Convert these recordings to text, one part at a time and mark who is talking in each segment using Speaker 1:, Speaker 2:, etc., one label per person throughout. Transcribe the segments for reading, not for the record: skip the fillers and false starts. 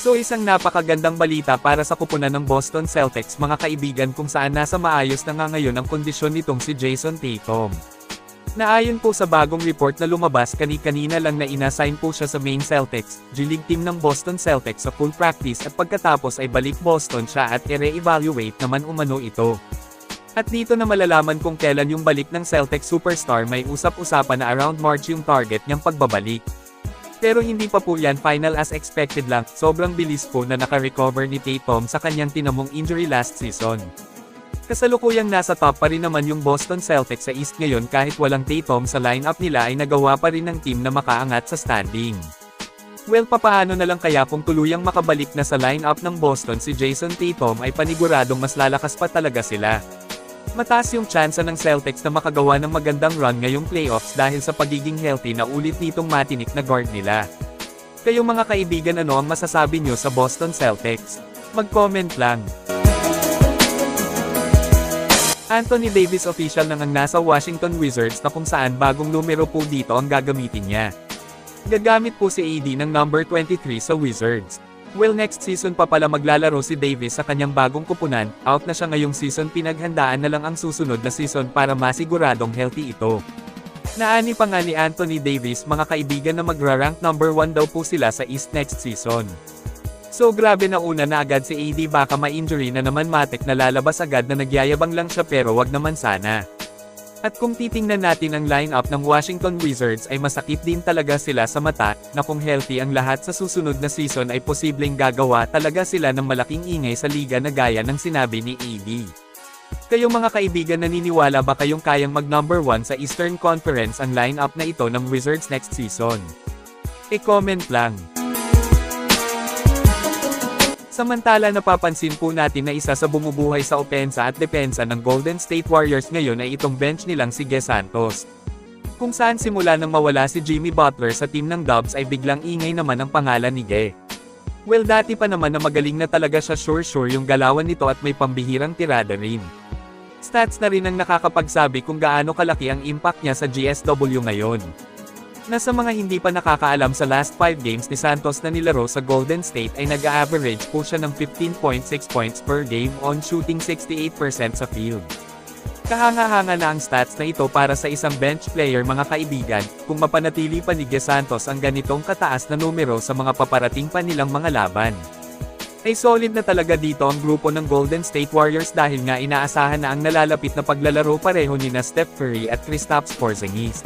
Speaker 1: So isang napakagandang balita para sa kupunan ng Boston Celtics mga kaibigan kung saan nasa maayos na nga ngayon ang kondisyon nitong si Jason Tatum. Naayon po sa bagong report na lumabas kani-kanina lang na inassign po siya sa main Celtics, G-League team ng Boston Celtics sa full practice at pagkatapos ay balik Boston siya at i-re-evaluate naman umano ito. At dito na malalaman kung kailan yung balik ng Celtics superstar may usap-usapan na around March yung target niyang pagbabalik. Pero hindi pa po yan final as expected lang, sobrang bilis po na naka-recover ni Tatum sa kanyang tinamong injury last season. Kasalukuyang nasa top pa rin naman yung Boston Celtics sa East ngayon kahit walang Tatum sa lineup nila ay nagawa pa rin ng team na makaangat sa standing. Well papaano na lang kaya kung tuluyang makabalik na sa lineup ng Boston si Jason Tatum ay paniguradong mas lalakas pa talaga sila. Mataas yung tsansa ng Celtics na makagawa ng magandang run ngayong playoffs dahil sa pagiging healthy na ulit nitong matinik na guard nila. Kayong mga kaibigan ano ang masasabi nyo sa Boston Celtics? Mag-comment lang. Anthony Davis official na ngang nasa Washington Wizards na kung saan bagong numero po dito ang gagamitin niya. Gagamit po si AD ng number 23 sa Wizards. Well next season pa pala maglalaro si Davis sa kanyang bagong kupunan, out na siya ngayong season pinaghandaan na lang ang susunod na season para masiguradong healthy ito. Naani pa nga ni Anthony Davis mga kaibigan na magra-rank number 1 daw po sila sa East next season. So grabe na una na agad si AD baka ma-injury na naman matik na lalabas agad na nagyayabang lang siya pero wag naman sana. At kung titingnan natin ang lineup ng Washington Wizards ay masakit din talaga sila sa mata, na kung healthy ang lahat sa susunod na season ay posibleng gagawa talaga sila ng malaking ingay sa liga na gaya ng sinabi ni AD. Kayong mga kaibigan naniniwala ba kayong kayang mag number 1 sa Eastern Conference ang lineup na ito ng Wizards next season? E-comment lang. Samantala napapansin po natin na isa sa bumubuhay sa opensa at depensa ng Golden State Warriors ngayon ay itong bench nilang si Ge Santos. Kung saan simula nang mawala si Jimmy Butler sa team ng Dubs ay biglang ingay naman ang pangalan ni Ge. Well dati pa naman na magaling na talaga siya sure yung galawan nito at may pambihirang tirada rin. Stats na rin ang nakakapagsabi kung gaano kalaki ang impact niya sa GSW ngayon. Nasa mga hindi pa nakakaalam sa last 5 games ni Santos na nilaro sa Golden State ay nag-a-average po siya ng 15.6 points per game on shooting 68% sa field. Kahanga-hanga na ang stats na ito para sa isang bench player mga kaibigan, kung mapanatili pa ni Ge Santos ang ganitong kataas na numero sa mga paparating pa nilang mga laban. Ay solid na talaga dito ang grupo ng Golden State Warriors dahil nga inaasahan na ang nalalapit na paglalaro pareho nina Steph Curry at Kristaps Porzingis.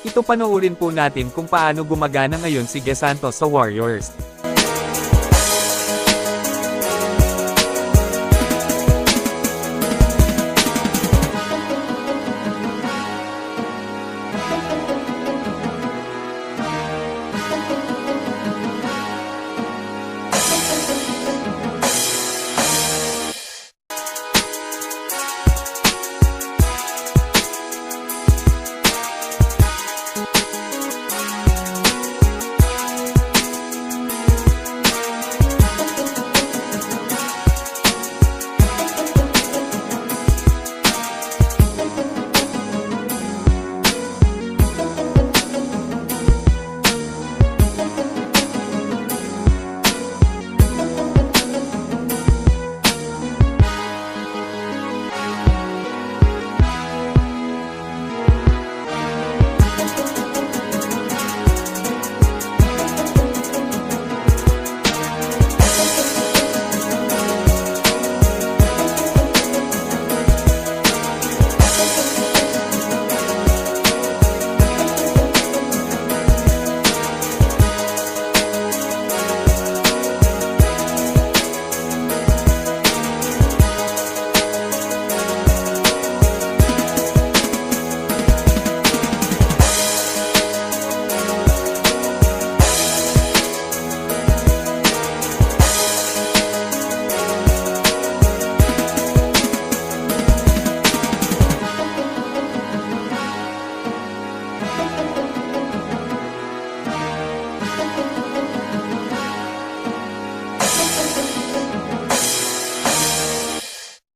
Speaker 1: Ito panoorin po natin kung paano gumagana ngayon si Ge Santos sa Warriors.